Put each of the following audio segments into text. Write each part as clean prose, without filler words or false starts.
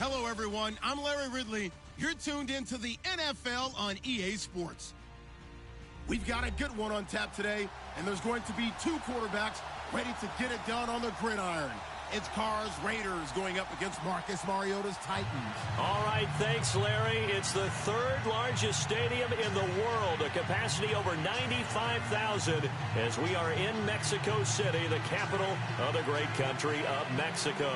Hello, everyone. I'm Larry Ridley. You're tuned into the NFL on EA Sports. We've got a good one on tap today, and there's going to be two quarterbacks ready to get it done on the gridiron. It's Carr's Raiders going up against Marcus Mariota's Titans. All right, thanks, Larry. It's the third largest stadium in the world, a capacity over 95,000, as we are in Mexico City, the capital of the great country of Mexico.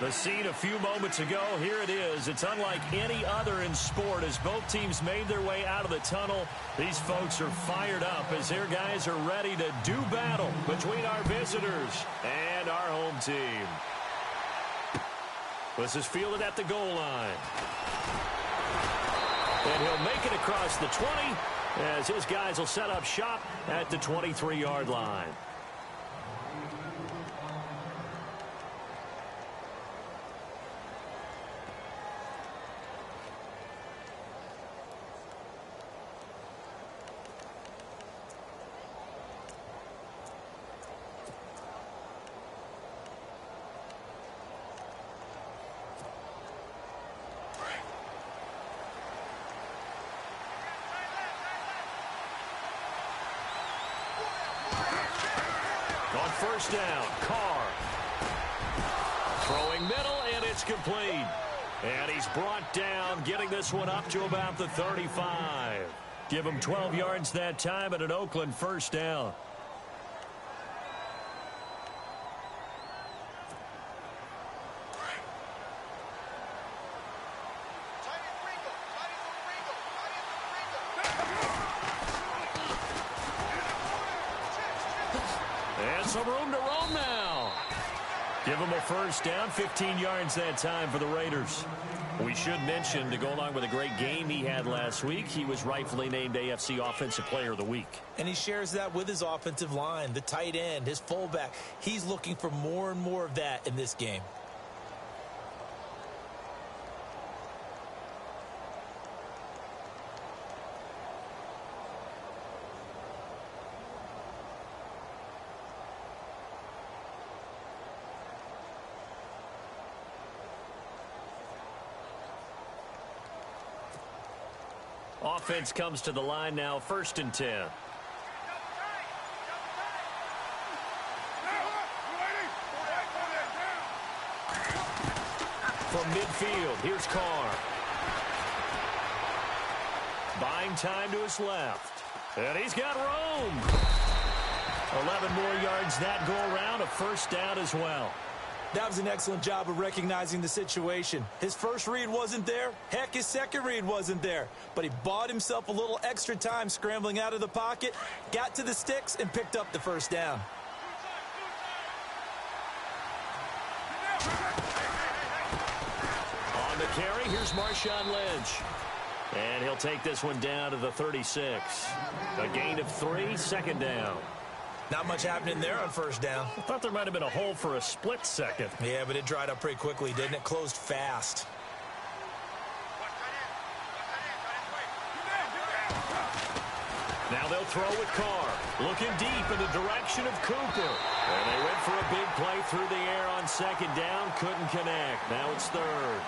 The scene a few moments ago, here it is. It's unlike any other in sport as both teams made their way out of the tunnel. These folks are fired up as their guys are ready to do battle between our visitors and our home team. This is fielded at the goal line. And he'll make it across the 20 as his guys will set up shop at the 23-yard line. On first down, Carr. Throwing middle, and it's complete. And he's brought down, getting this one up to about the 35. Give him 12 yards that time at an Oakland first down. And some room to roam now. Give him a first down, 15 yards that time for the Raiders. We should mention, to go along with a great game he had last week, he was rightfully named AFC Offensive Player of the Week. And he shares that with his offensive line, the tight end, his fullback. He's looking for more and more of that in this game. Offense comes to the line now, 1st and 10. From midfield, here's Carr. Buying time to his left. And he's got room. 11 more yards that go around, a first down as well. That was an excellent job of recognizing the situation. His first read wasn't there. Heck, his second read wasn't there. But he bought himself a little extra time scrambling out of the pocket, got to the sticks, and picked up the first down. On the carry, here's Marshawn Lynch. And he'll take this one down to the 36. A gain of 3, second down. Not much happening there on first down. I thought there might have been a hole for a split second. Yeah, but it dried up pretty quickly, didn't it? Closed fast. Now they'll throw with Carr. Looking deep in the direction of Cooper. And they went for a big play through the air on second down. Couldn't connect. Now it's third.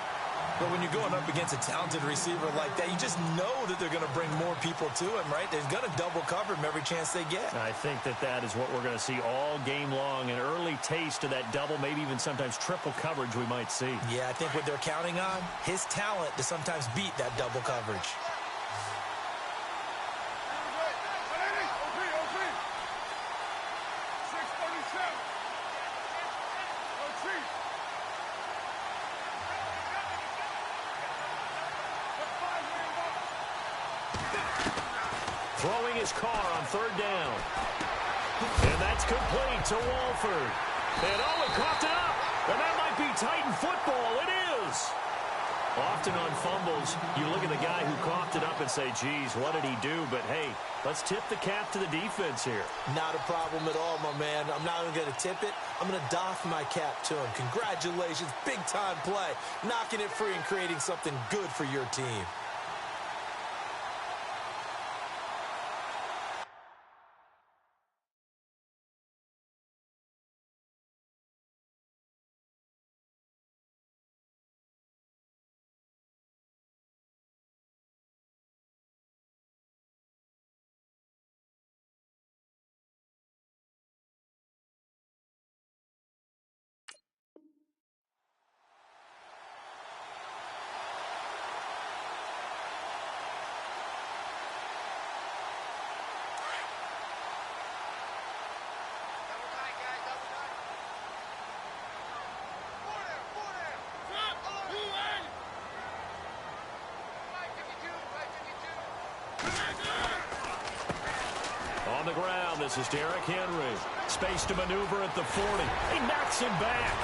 But when you're going up against a talented receiver like that, you just know that they're going to bring more people to him, right? They're going to double cover him every chance they get. I think that is what we're going to see all game long. An early taste of that double, maybe even sometimes triple coverage we might see. Yeah, I think what they're counting on, his talent to sometimes beat that double coverage. Throwing his Carr on third down. And that's complete to Walford. And oh, he coughed it up. And that might be Titan football. It is. Often on fumbles, you look at the guy who coughed it up and say, geez, what did he do? But, hey, let's tip the cap to the defense here. Not a problem at all, my man. I'm not even going to tip it. I'm going to doff my cap to him. Congratulations. Big-time play. Knocking it free and creating something good for your team. on the ground. This is Derrick Henry. Space to maneuver at the 40. He knocks him back.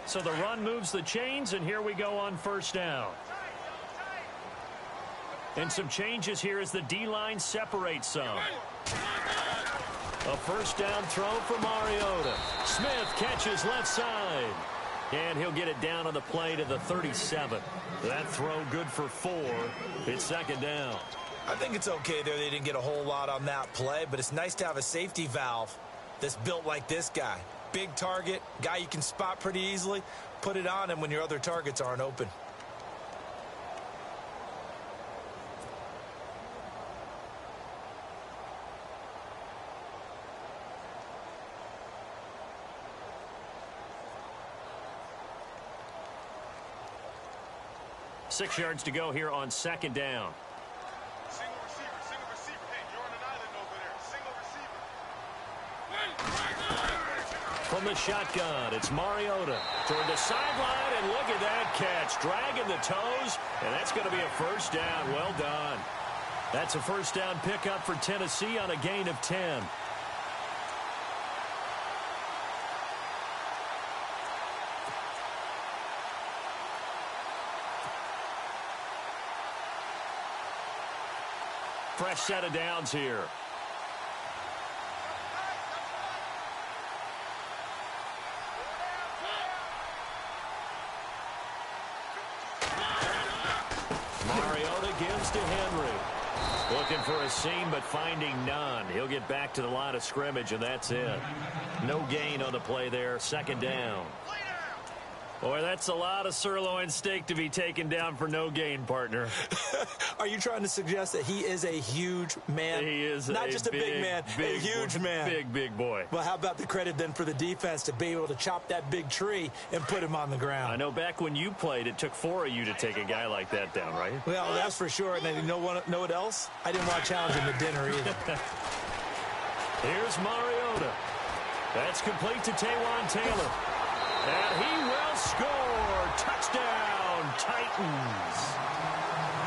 So the run moves the chains, and here we go on first down. And some changes here as the D-line separates some. A first down throw for Mariota. Smith catches left side. And he'll get it down on the play to the 37. That throw good for 4. It's second down. I think it's okay there. They didn't get a whole lot on that play, but it's nice to have a safety valve that's built like this guy. Big target, guy you can spot pretty easily. Put it on him when your other targets aren't open. Six yards to go here on second down. Single receiver. Hey, you're on an island over there. Single receiver. From the shotgun, it's Mariota toward the sideline, and look at that catch. Dragging the toes, and that's going to be a first down. Well done. That's a first down pickup for Tennessee on a gain of 10. Fresh set of downs here. Mariota gives to Henry. Looking for a seam, but finding none. He'll get back to the line of scrimmage, and that's it. No gain on the play there. Second down. Boy, that's a lot of sirloin steak to be taken down for no gain, partner. Are you trying to suggest that he is a huge man? He is not just a big man, a huge man. Big boy. Well, how about the credit then for the defense to be able to chop that big tree and put him on the ground? I know back when you played, it took 4 of you to take a guy like that down, right? Well, that's for sure. And then you know what else? I didn't want to challenge him to dinner either. Here's Mariota. That's complete to Taywan Taylor. And he will score. Touchdown, Titans.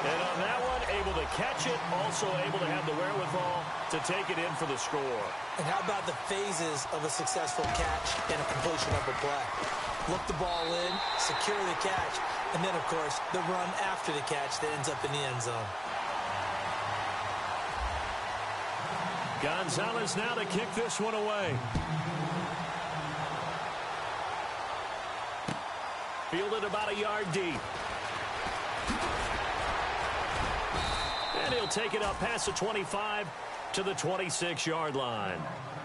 And on that one, able to catch it, also able to have the wherewithal to take it in for the score. And how about the phases of a successful catch and a completion of a play? Look the ball in, secure the catch, and then, of course, the run after the catch that ends up in the end zone. Gonzalez now to kick this one away. Fielded about a yard deep. And he'll take it up past the 25 to the 26-yard line.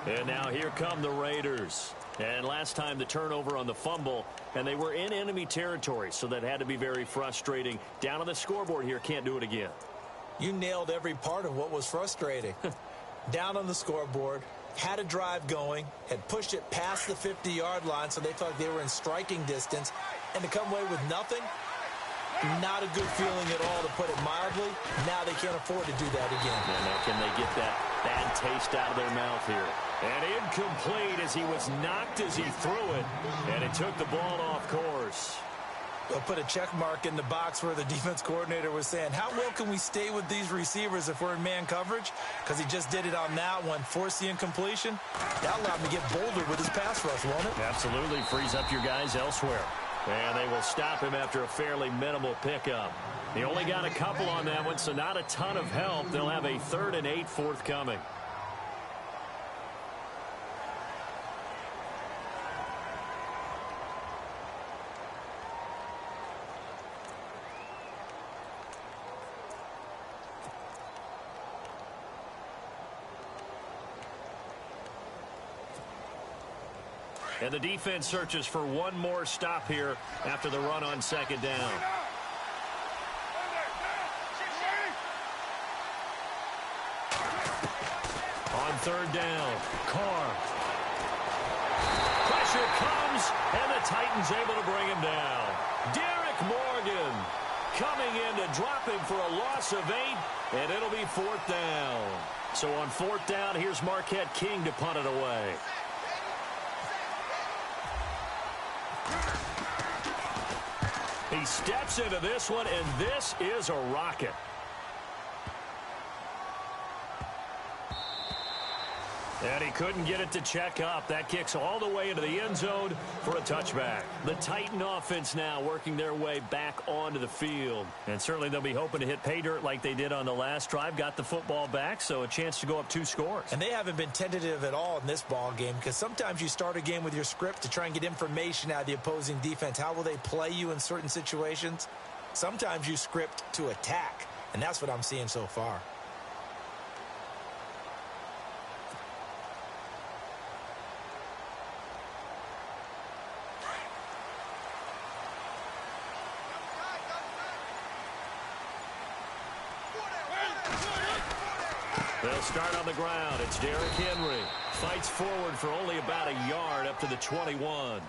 And now here come the Raiders. And last time the turnover on the fumble, and they were in enemy territory, so that had to be very frustrating. Down on the scoreboard here, can't do it again. You nailed every part of what was frustrating. Down on the scoreboard, had a drive going, had pushed it past the 50-yard line, so they thought they were in striking distance, and to come away with nothing, not a good feeling at all, to put it mildly. Now they can't afford to do that again. And now can they get that bad taste out of their mouth here? And incomplete as he was knocked as he threw it, and it took the ball off course. They'll put a check mark in the box where the defense coordinator was saying, how well can we stay with these receivers if we're in man coverage? Because he just did it on that one, forced the incompletion. That allowed him to get bolder with his pass rush, won't it? Absolutely, frees up your guys elsewhere. And they will stop him after a fairly minimal pickup. He only got a couple on that one, so not a ton of help. They'll have a 3rd and 8 forthcoming. And the defense searches for one more stop here after the run on second down. On 3rd down, Carr. Pressure comes, and the Titans able to bring him down. Derek Morgan coming in to drop him for a loss of 8, and it'll be 4th down. So on 4th down, here's Marquette King to punt it away. He steps into this one, and this is a rocket. And he couldn't get it to check up. That kicks all the way into the end zone for a touchback. The Titan offense now working their way back onto the field. And certainly they'll be hoping to hit pay dirt like they did on the last drive. Got the football back, so a chance to go up 2 scores. And they haven't been tentative at all in this ball game, because sometimes you start a game with your script to try and get information out of the opposing defense. How will they play you in certain situations? Sometimes you script to attack, and that's what I'm seeing so far. They'll start on the ground. It's Derrick Henry. Fights forward for only about a yard up to the 21.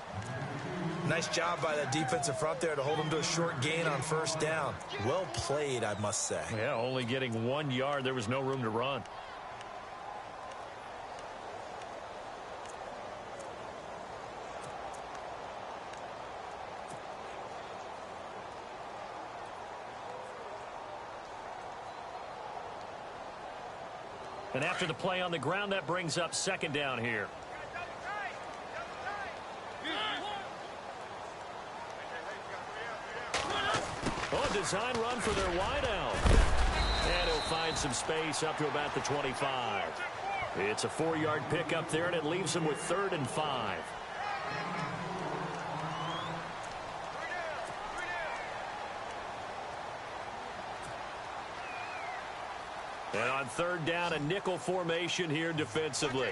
Nice job by that defensive front there to hold him to a short gain on 1st down. Well played, I must say. Yeah, only getting 1 yard. There was no room to run. And after the play on the ground, that brings up 2nd down here. Oh, design run for their wideout. And he'll find some space up to about the 25. It's a 4-yard pickup there, and it leaves him with 3rd and 5. And on 3rd down, a nickel formation here defensively.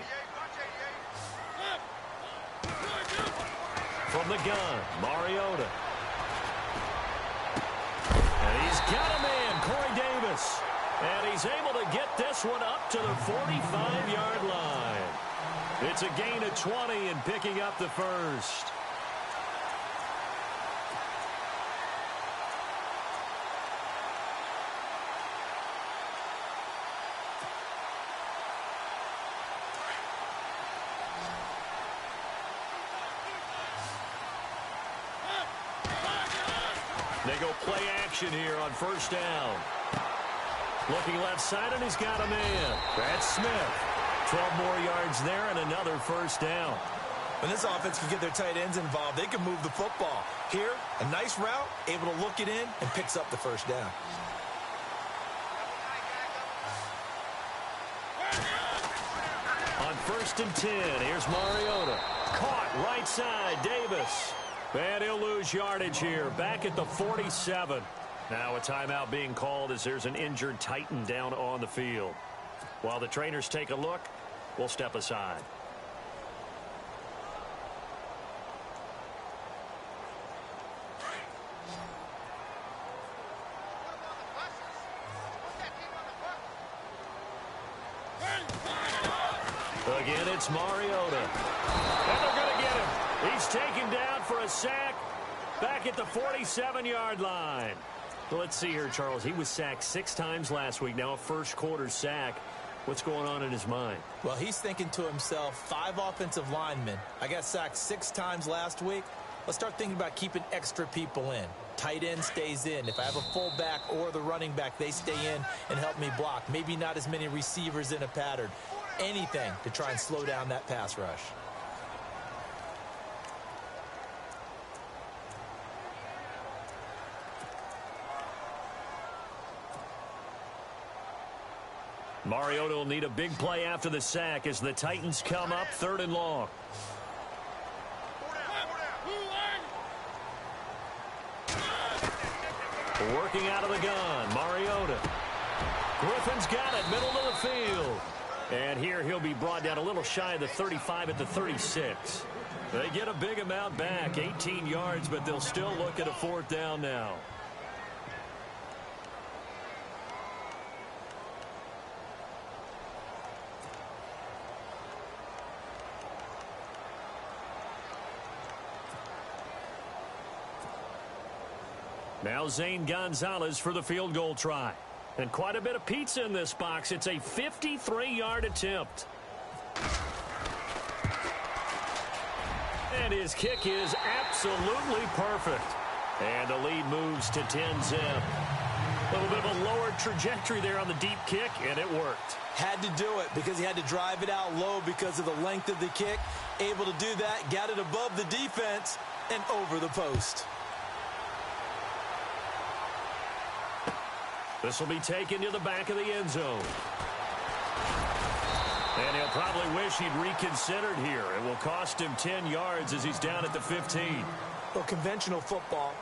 From the gun, Mariota. And he's got a man, Corey Davis. And he's able to get this one up to the 45-yard line. It's a gain of 20 and picking up the 1st. They go play action here on 1st down. Looking left side, and he's got a man. That's Smith. 12 more yards there and another 1st down. When this offense can get their tight ends involved, they can move the football. Here, a nice route, able to look it in, and picks up the 1st down. On 1st and 10, here's Mariota. Caught right side, Davis. And he'll lose yardage here, back at the 47. Now a timeout being called as there's an injured Titan down on the field. While the trainers take a look, we'll step aside. Again, it's Mariota. And they're going to get him. He's taken down for a sack back at the 47-yard line. So let's see here, Charles. He was sacked 6 times last week. Now a first-quarter sack. What's going on in his mind? Well, he's thinking to himself, 5 offensive linemen. I got sacked 6 times last week. Let's start thinking about keeping extra people in. Tight end stays in. If I have a fullback or the running back, they stay in and help me block. Maybe not as many receivers in a pattern. Anything to try and slow down that pass rush. Mariota will need a big play after the sack as the Titans come up 3rd and long. Working out of the gun, Mariota. Griffin's got it, middle of the field. And here he'll be brought down a little shy of the 35 at the 36. They get a big amount back, 18 yards, but they'll still look at a 4th down now. Now Zane Gonzalez for the field goal try. And quite a bit of pizza in this box. It's a 53-yard attempt. And his kick is absolutely perfect. And the lead moves to 10-zip. A little bit of a lower trajectory there on the deep kick, and it worked. Had to do it because he had to drive it out low because of the length of the kick. Able to do that, got it above the defense and over the post. This will be taken to the back of the end zone. And he'll probably wish he'd reconsidered here. It will cost him 10 yards as he's down at the 15. Well, conventional football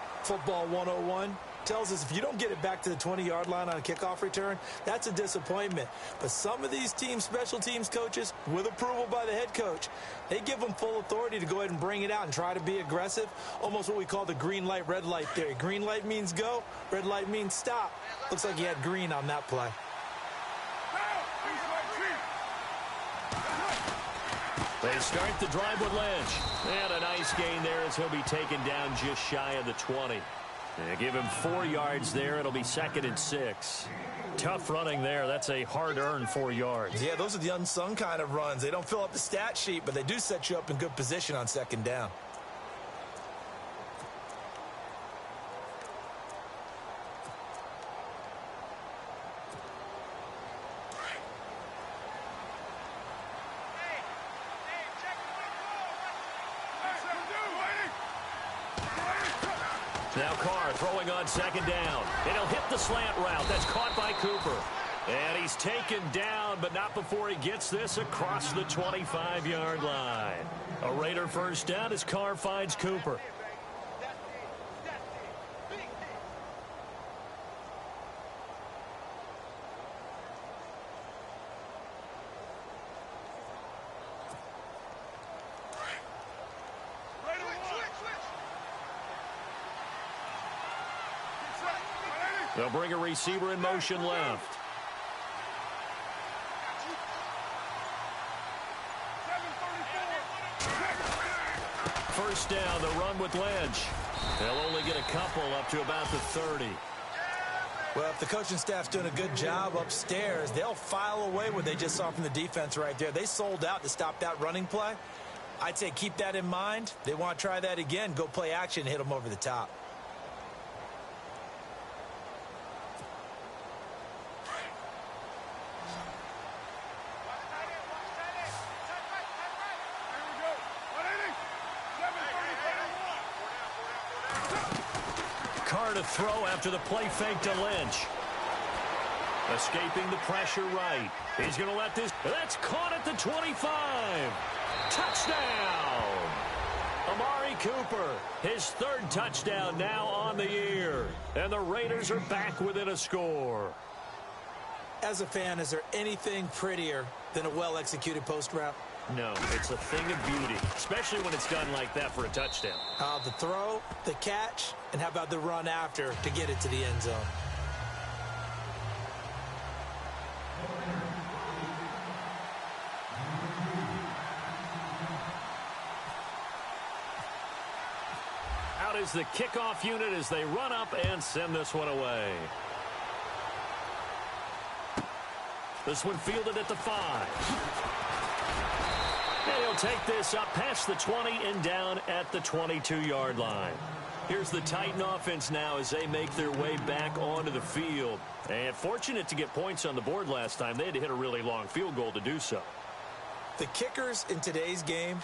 101, tells us if you don't get it back to the 20-yard line on a kickoff return, that's a disappointment. But some of these teams, special teams coaches, with approval by the head coach, they give them full authority to go ahead and bring it out and try to be aggressive, almost what we call the green light, red light theory. Green light means go, red light means stop. Looks like he had green on that play. They start the drive with Lynch. And a nice gain there as he'll be taken down just shy of the 20. They give him 4 yards there. It'll be 2nd and 6. Tough running there. That's a hard-earned 4 yards. Yeah, those are the unsung kind of runs. They don't fill up the stat sheet, but they do set you up in good position on 2nd down. Now Carr throwing on 2nd down. And he'll hit the slant route. That's caught by Cooper. And he's taken down, but not before he gets this across the 25-yard line. A Raider first down as Carr finds Cooper. They'll bring a receiver in motion left. First down, the run with Lynch. They'll only get a couple up to about the 30. Well, if the coaching staff's doing a good job upstairs, they'll file away what they just saw from the defense right there. They sold out to stop that running play. I'd say keep that in mind. They want to try that again. Go play action and hit them over the top. Carr to throw after the play fake to Lynch. Escaping the pressure right. He's going to let this. That's caught at the 25. Touchdown. Amari Cooper, his 3rd touchdown now on the year. And the Raiders are back within a score. As a fan, is there anything prettier than a well-executed post route? No, it's a thing of beauty, especially when it's done like that for a touchdown. The throw, the catch, and how about the run after to get it to the end zone? Out is the kickoff unit as they run up and send this one away. This one fielded at the 5. And he'll take this up past the 20 and down at the 22-yard line. Here's the Titan offense now as they make their way back onto the field. And fortunate to get points on the board last time. They had to hit a really long field goal to do so. The kickers in today's game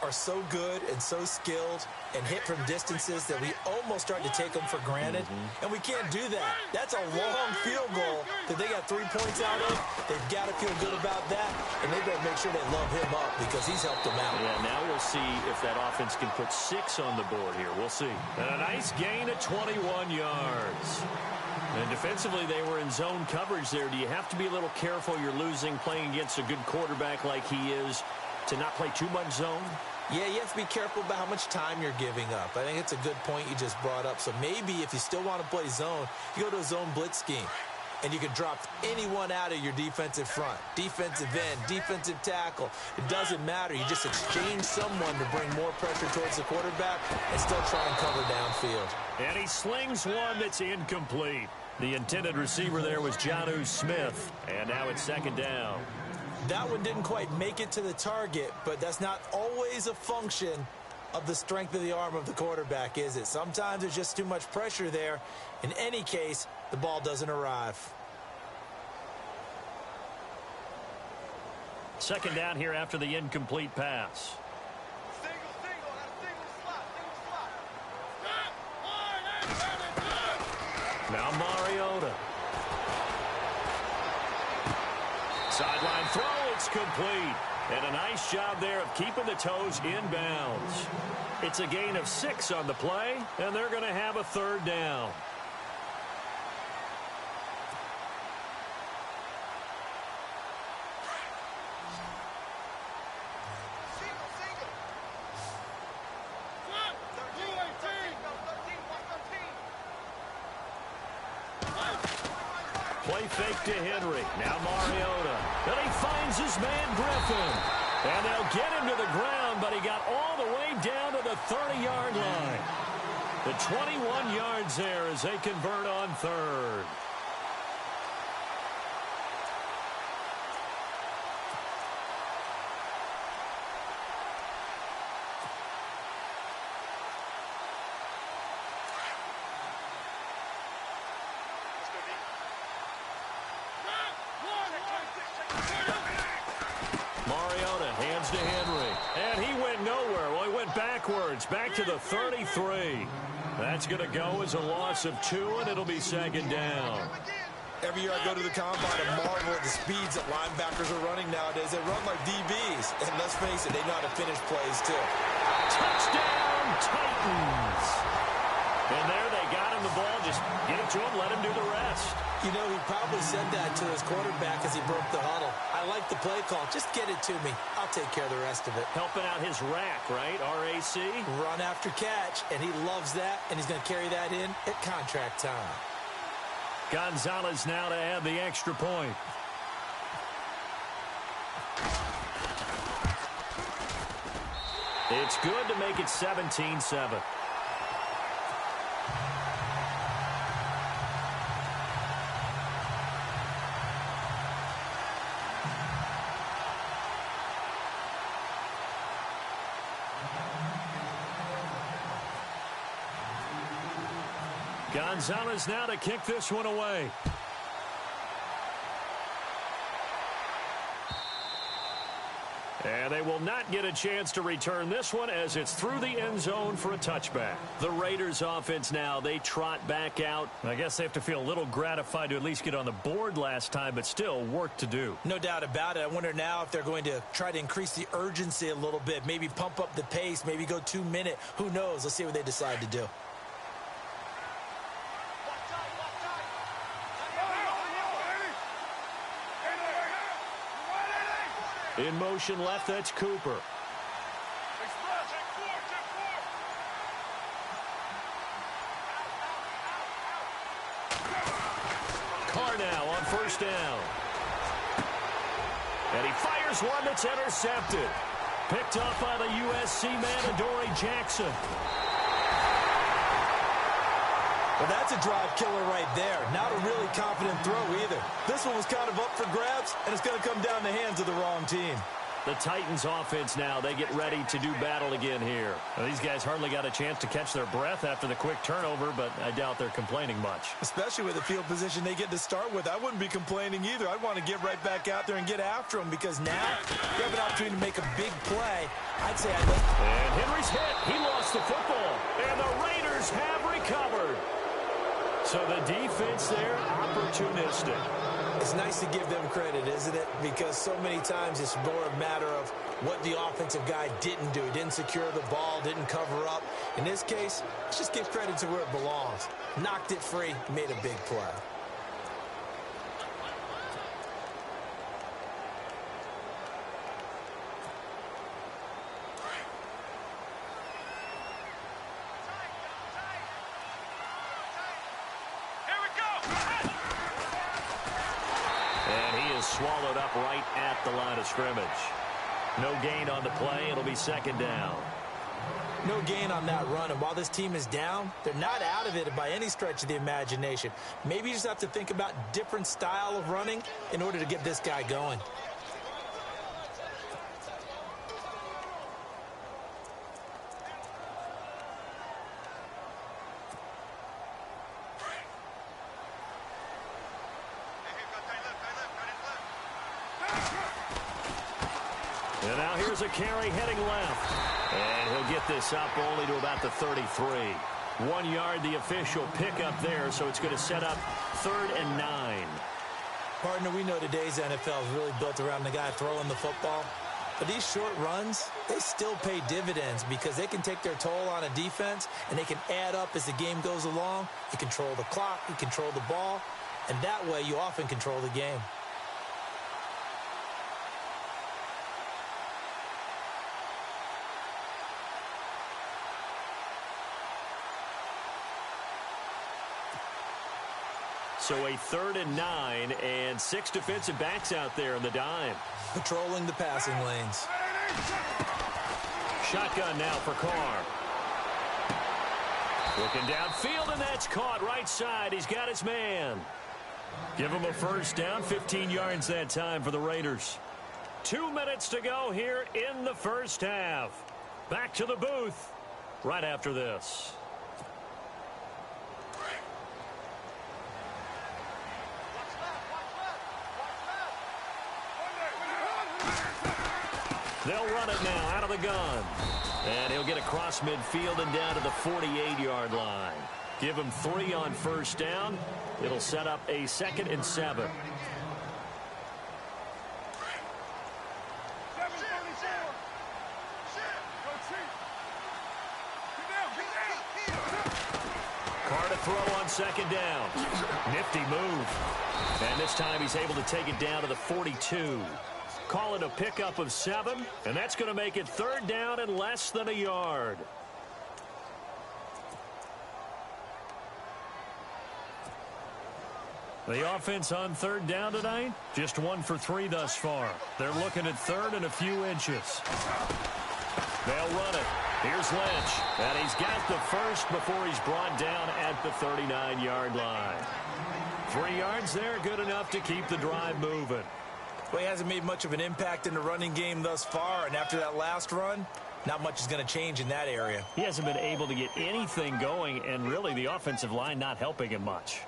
are so good and so skilled and hit from distances that we almost start to take them for granted. And we can't do that. That's a long field goal that they got 3 points out of. They've got to feel good about that, and they better make sure they love him up because he's helped them out. Yeah, now we'll see if that offense can put 6 on the board here. We'll see. And a nice gain of 21 yards. And defensively, they were in zone coverage there. Do you have to be a little careful? You're losing playing against a good quarterback like he is to not play too much zone? Yeah, you have to be careful about how much time you're giving up. I think it's a good point you just brought up. So maybe if you still want to play zone, you go to a zone blitz scheme. and you can drop anyone out of your defensive front. Defensive end, defensive tackle. It doesn't matter. You just exchange someone to bring more pressure towards the quarterback and still try and cover downfield. And he slings one that's incomplete. The intended receiver there was Jonnu Smith, and now it's second down. That one didn't quite make it to the target, but that's not always a function of the strength of the arm of the quarterback, is it? Sometimes there's just too much pressure there. In any case, the ball doesn't arrive. Second down here after the incomplete pass. Now Mariota. Sideline throw, it's complete. And a nice job there of keeping the toes inbounds. It's a gain of 6 on the play, and they're going to have a third down. Play fake to Henry. Now Mariota. And he finds his man Griffin. And they'll get him to the ground, but he got all the way down to the 30-yard line. The 21 yards there as they convert on third. Mariota hands to Henry. And he went nowhere. Well, he went backwards, back to the 33. That's going to go as a loss of 2, and it'll be second down. Every year I go to the combine and marvel at the speeds that linebackers are running nowadays. They run like DBs. And let's face it, they know how to finish plays, too. Touchdown, Titans. And there they got him the ball. Just get it to him, let him do the rest. You know, he probably said that to his quarterback as he broke the huddle. I like the play call. Just get it to me. I'll take care of the rest of it. Helping out his rack, right? RAC. Run after catch, and he loves that, and he's going to carry that in at contract time. Gonzalez now to add the extra point. It's good to make it 17-7. Gonzalez now to kick this one away. And they will not get a chance to return this one as it's through the end zone for a touchback. The Raiders offense now, they trot back out. I guess they have to feel a little gratified to at least get on the board last time, but still work to do. No doubt about it. I wonder now if they're going to try to increase the urgency a little bit, maybe pump up the pace, maybe go 2-minute. Who knows? Let's see what they decide to do. In motion left, that's Cooper. Carr now on first down. And he fires one that's intercepted. Picked up by the USC man, Adoree Jackson. Well, that's a drive killer right there. Not a really confident throw either. This one was kind of up for grabs, and it's going to come down the hands of the wrong team. The Titans offense now, they get ready to do battle again here. Now, these guys hardly got a chance to catch their breath after the quick turnover, but I doubt they're complaining much. Especially with the field position they get to start with. I wouldn't be complaining either. I'd want to get right back out there and get after them because now you have an opportunity to make a big play. I'd say I'd look. And Henry's hit. He lost the football. And the Raiders have recovered. So the defense there, opportunistic. It's nice to give them credit, isn't it? Because so many times it's more a matter of what the offensive guy didn't do. He didn't secure the ball, didn't cover up. In this case, let's just give credit to where it belongs. Knocked it free, made a big play. And he is swallowed up right at the line of scrimmage. No gain on the play. It'll be second down. No gain on that run, and while this team is down, they're not out of it by any stretch of the imagination. Maybe you just have to think about different style of running in order to get this guy going. And now here's a carry heading left. And he'll get this up only to about the 33. 1 yard, the official pickup there, so it's going to set up 3rd and 9. Partner, we know today's NFL is really built around the guy throwing the football. But these short runs, they still pay dividends because they can take their toll on a defense, and they can add up as the game goes along. You control the clock, you control the ball, and that way you often control the game. So a 3rd and 9 and 6 defensive backs out there in the dime. Patrolling the passing lanes. Shotgun now for Carr. Looking downfield, and that's caught right side. He's got his man. Give him a first down, 15 yards that time for the Raiders. 2 minutes to go here in the first half. Back to the booth right after this. They'll run it now out of the gun. And he'll get across midfield and down to the 48-yard line. Give him 3 on first down. It'll set up a 2nd and 7. Carr to throw on 2nd down. Nifty move. And this time he's able to take it down to the 42. Call it a pickup of 7, and that's going to make it 3rd down and less than a yard. The offense on 3rd down tonight, just 1 for 3 thus far. They're looking at 3rd and a few inches. They'll run it. Here's Lynch, and he's got the first before he's brought down at the 39-yard line. 3 yards there, good enough to keep the drive moving. Well, he hasn't made much of an impact in the running game thus far, and after that last run, not much is going to change in that area. He hasn't been able to get anything going, and really the offensive line not helping him much.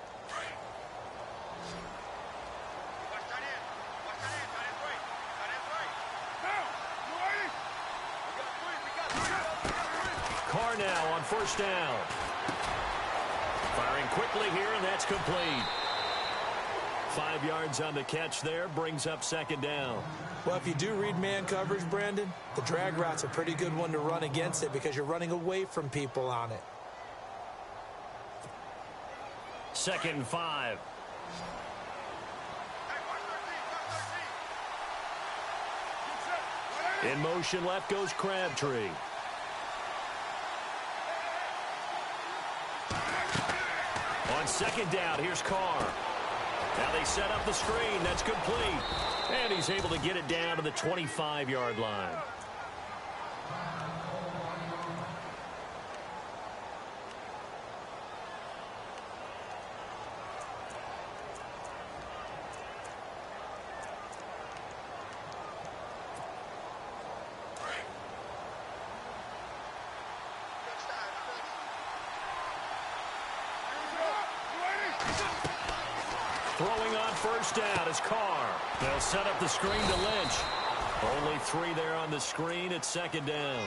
Carr now on first down. Firing quickly here, and that's complete. 5 yards on the catch there, brings up 2nd down. Well, if you do read man coverage, Brandon, the drag route's a pretty good one to run against it because you're running away from people on it. 2nd and 5. In motion left goes Crabtree. On 2nd down, here's Carr. Now they set up the screen. That's complete. And he's able to get it down to the 25-yard line. Throwing on first down is Carr. They'll set up the screen to Lynch. Only 3 there on the screen at 2nd down.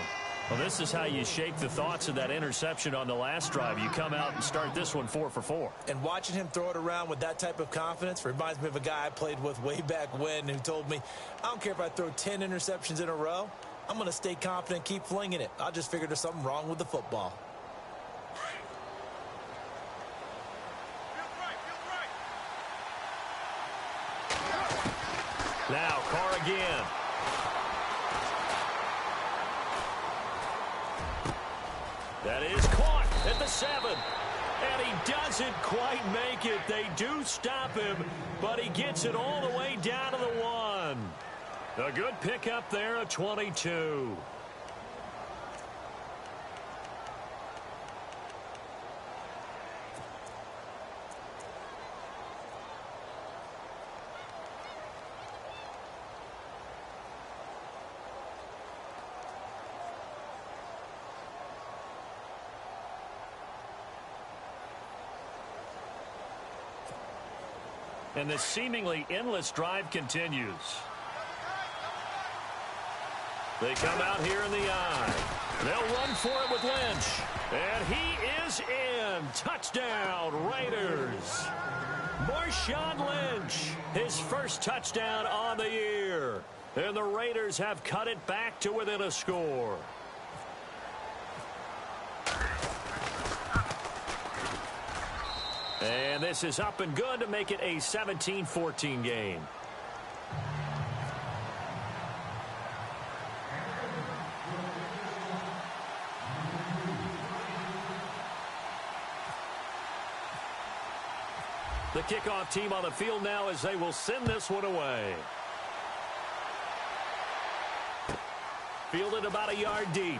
Well, this is how you shake the thoughts of that interception on the last drive. You come out and start this one 4 for 4. And watching him throw it around with that type of confidence reminds me of a guy I played with way back when who told me, I don't care if I throw 10 interceptions in a row. I'm going to stay confident, keep flinging it. I just figured there's something wrong with the football. Now Carr again. That is caught at the 7. And he doesn't quite make it. They do stop him, but he gets it all the way down to the 1. A good pickup there of 22. And the seemingly endless drive continues. They come out here in the eye. They'll run for it with Lynch. And he is in. Touchdown, Raiders. Marshawn Lynch, his first touchdown on the year. And the Raiders have cut it back to within a score. And this is up and good to make it a 17-14 game. The kickoff team on the field now as they will send this one away. Fielded about a yard deep.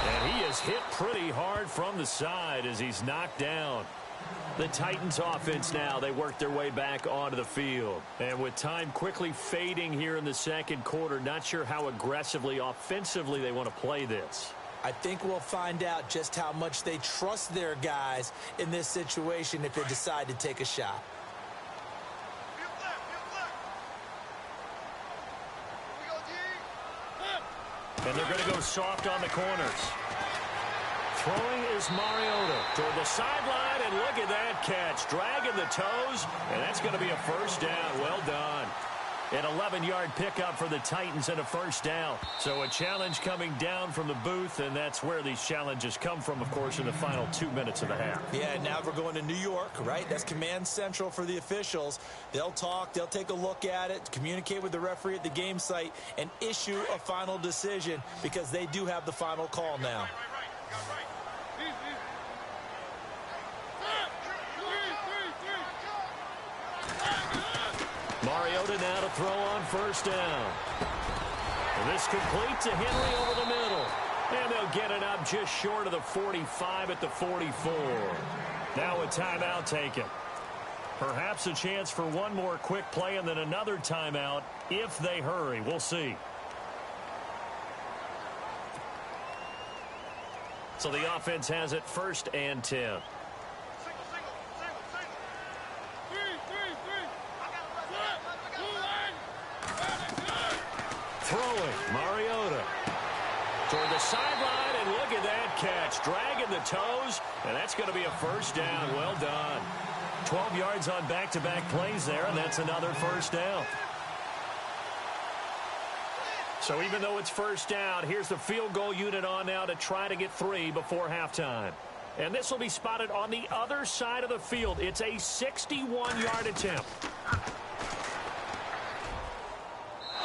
And he is hit pretty hard from the side as he's knocked down. The Titans offense now, they work their way back onto the field. And with time quickly fading here in the second quarter, not sure how aggressively, offensively they want to play this. I think we'll find out just how much they trust their guys in this situation if they decide to take a shot. And they're going to go soft on the corners. Throwing is Mariota toward the sideline, and look at that catch. Dragging the toes, and that's going to be a first down. Well done. An 11-yard pickup for the Titans and a first down. So a challenge coming down from the booth, and that's where these challenges come from, of course, in the final 2 minutes of the half. Yeah, now we're going to New York, right? That's command central for the officials. They'll talk, they'll take a look at it, communicate with the referee at the game site, and issue a final decision because they do have the final call now. Mariota now to throw on first down. And this complete to Henry over the middle. And they'll get it up just short of the 45 at the 44. Now a timeout taken. Perhaps a chance for one more quick play and then another timeout if they hurry. We'll see. So the offense has it 1st and 10. Throwing, Mariota toward the sideline, and look at that catch. Dragging the toes, and that's going to be a first down. Well done. 12 yards on back-to-back plays there, and that's another first down. So even though it's first down, here's the field goal unit on now to try to get 3 before halftime. And this will be spotted on the other side of the field. It's a 61-yard attempt.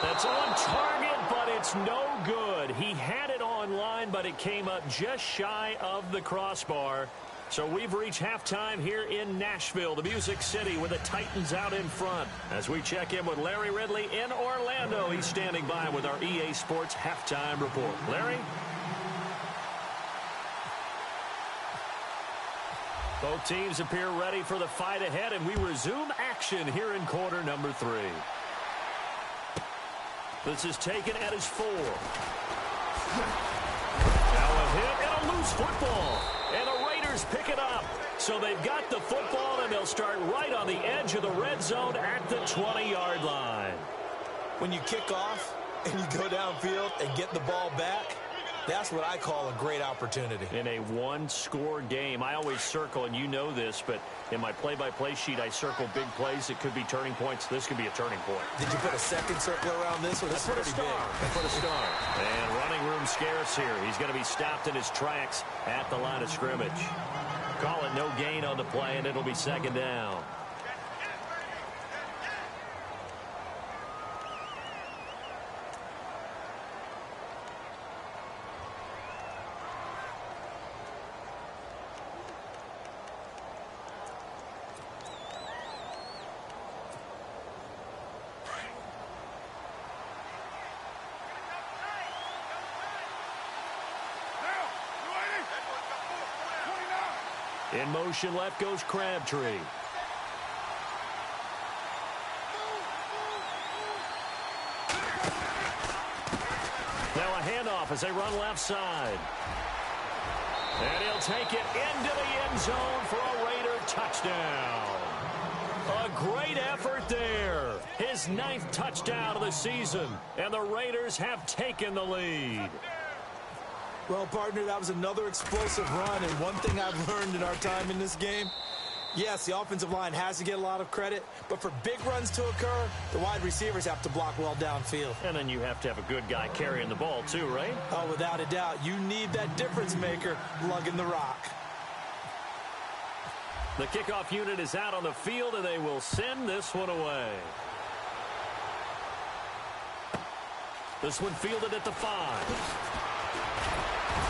That's on target, but it's no good. He had it on line, but it came up just shy of the crossbar. So we've reached halftime here in Nashville, the Music City, with the Titans out in front. As we check in with Larry Ridley in Orlando, he's standing by with our EA Sports Halftime Report. Larry? Both teams appear ready for the fight ahead, and we resume action here in quarter number 3. This is taken at his 4. Now a hit and a loose football. And the Raiders pick it up. So they've got the football, and they'll start right on the edge of the red zone at the 20-yard line. When you kick off and you go downfield and get the ball back, that's what I call a great opportunity. In a one-score game, I always circle, and you know this, but in my play-by-play sheet, I circle big plays. It could be turning points. This could be a turning point. Did you put a second circle around this one? This is pretty big. I put a star. And running room scarce here. He's going to be stopped in his tracks at the line of scrimmage. Call it no gain on the play, and it'll be 2nd down. In motion left goes Crabtree. Now a handoff as they run left side. And he'll take it into the end zone for a Raider touchdown. A great effort there. His 9th touchdown of the season. And the Raiders have taken the lead. Well, partner, that was another explosive run. And one thing I've learned in our time in this game, yes, the offensive line has to get a lot of credit, but for big runs to occur, the wide receivers have to block well downfield. And then you have to have a good guy carrying the ball too, right? Oh, without a doubt. You need that difference maker lugging the rock. The kickoff unit is out on the field, and they will send this one away. This one fielded at the 5.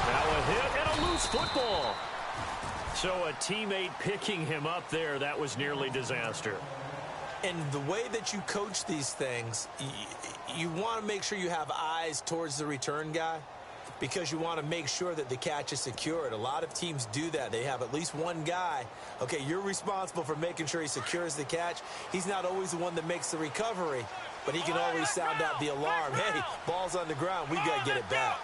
Now a hit and a loose football. So a teammate picking him up there, that was nearly disaster. And the way that you coach these things, you want to make sure you have eyes towards the return guy because you want to make sure that the catch is secured. A lot of teams do that. They have at least one guy. Okay, you're responsible for making sure he secures the catch. He's not always the one that makes the recovery, but he can always sound out the alarm. Hey, ball's on the ground. We got to get it back.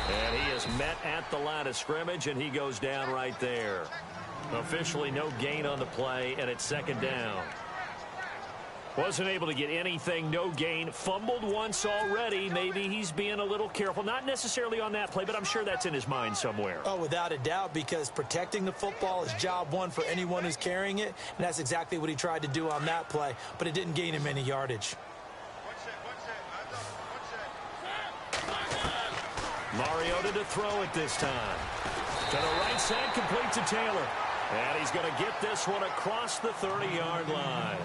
And he is met at the line of scrimmage, and he goes down right there. Officially no gain on the play, and it's 2nd down. Wasn't able to get anything, no gain. Fumbled once already. Maybe he's being a little careful. Not necessarily on that play, but I'm sure that's in his mind somewhere. Oh, without a doubt, because protecting the football is job one for anyone who's carrying it, and that's exactly what he tried to do on that play, but it didn't gain him any yardage. Mariota to throw it this time. To the right side, complete to Taylor. And he's going to get this one across the 30-yard line.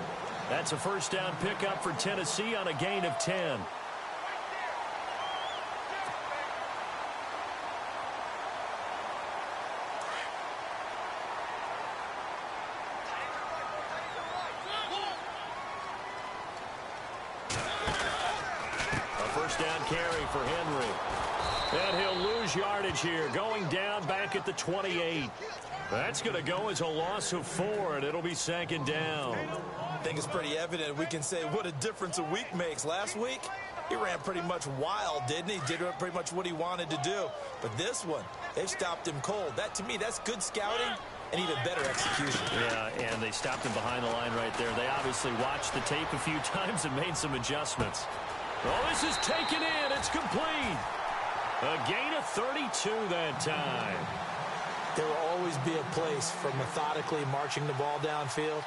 That's a first down pickup for Tennessee on a gain of 10. A first down carry for Henry. And he'll lose yardage here, going down back at the 28. That's going to go as a loss of 4, and it'll be 2nd down. I think it's pretty evident. We can say what a difference a week makes. Last week, he ran pretty much wild, didn't he? Did pretty much what he wanted to do. But this one, they've stopped him cold. That, to me, that's good scouting and even better execution. Yeah, and they stopped him behind the line right there. They obviously watched the tape a few times and made some adjustments. Oh, this is taken in. It's complete. A gain of 32 that time. There will always be a place for methodically marching the ball downfield.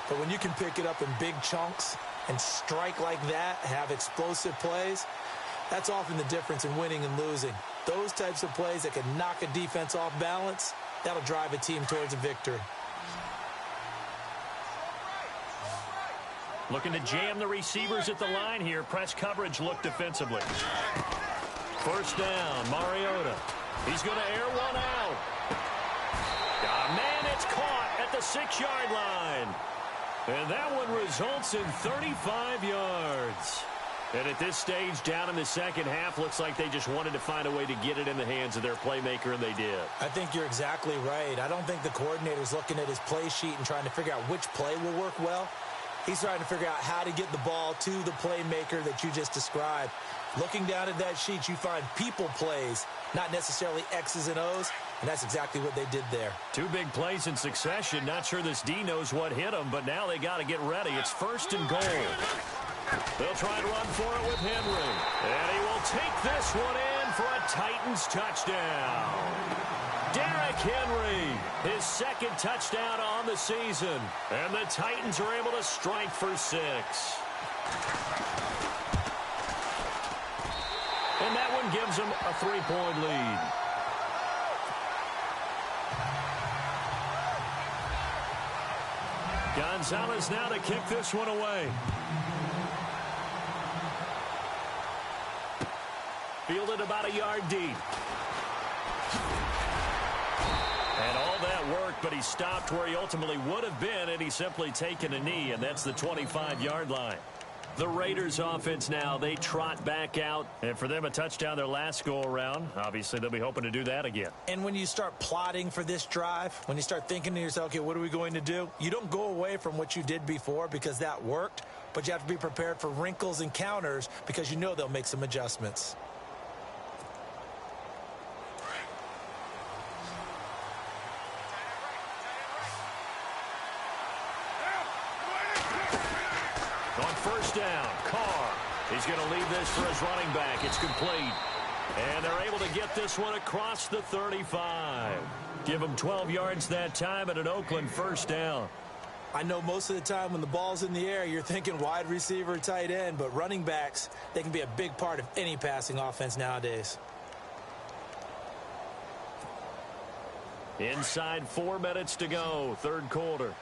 But when you can pick it up in big chunks and strike like that, have explosive plays, that's often the difference in winning and losing. Those types of plays that can knock a defense off balance, that'll drive a team towards a victory. Looking to jam the receivers at the line here. Press coverage look defensively. First down, Mariota. He's going to air one out. Man, it's caught at the 6-yard line. And that one results in 35 yards. And at this stage, down in the second half, looks like they just wanted to find a way to get it in the hands of their playmaker, and they did. I think you're exactly right. I don't think the coordinator's looking at his play sheet and trying to figure out which play will work well. He's trying to figure out how to get the ball to the playmaker that you just described. Looking down at that sheet, you find people plays, not necessarily X's and O's, and that's exactly what they did there. 2 big plays in succession. Not sure this D knows what hit them, but now they got to get ready. It's 1st and goal. They'll try and run for it with Henry. And he will take this one in for a Titans touchdown. Derrick Henry, his 2nd touchdown on the season. And the Titans are able to strike for 6. And that one gives them a 3-point lead. Gonzalez now to kick this one away. Fielded about a yard deep. And all that work, but he stopped where he ultimately would have been, and he's simply taken a knee, and that's the 25-yard line. The Raiders offense now, they trot back out. And for them, a touchdown their last go-around. Obviously, they'll be hoping to do that again. And when you start plotting for this drive, when you start thinking to yourself, okay, what are we going to do? You don't go away from what you did before because that worked, but you have to be prepared for wrinkles and counters because you know they'll make some adjustments. On first down, Carr. He's going to leave this for his running back. It's complete. And they're able to get this one across the 35. Give them 12 yards that time and an Oakland first down. I know most of the time when the ball's in the air, you're thinking wide receiver, tight end, but running backs, they can be a big part of any passing offense nowadays. Inside 4 minutes to go, third quarter.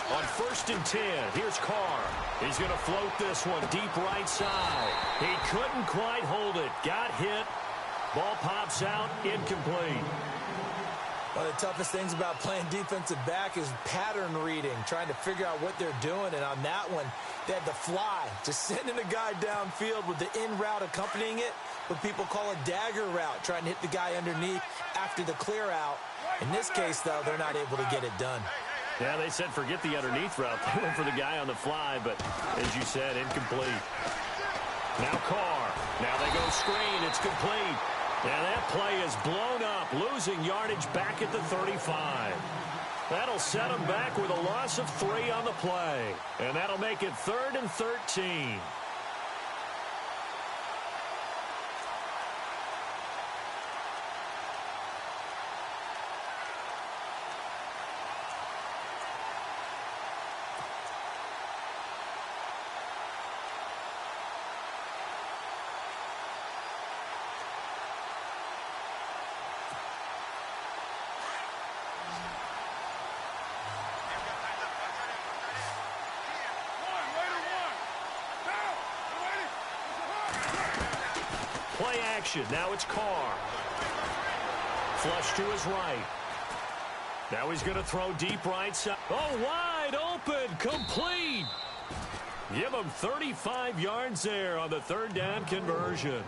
On first and 10, here's Carr. He's going to float this one deep right side. He couldn't quite hold it. Got hit. Ball pops out, incomplete. One of the toughest things about playing defensive back is pattern reading, trying to figure out what they're doing. And on that one, they had the fly, just sending a guy downfield with the in route accompanying it, what people call a dagger route, trying to hit the guy underneath after the clear out. In this case, though, they're not able to get it done. Yeah, they said forget the underneath route. They went for the guy on the fly, but as you said, incomplete. Now Carr. Now they go screen. It's complete. And that play is blown up, losing yardage back at the 35. That'll set them back with a loss of 3 on the play. And that'll make it 3rd and 13. Play action. Now it's Carr. Flush to his right. Now he's going to throw deep right side. Oh, wide open. Complete. Give him 35 yards there on the third down conversion.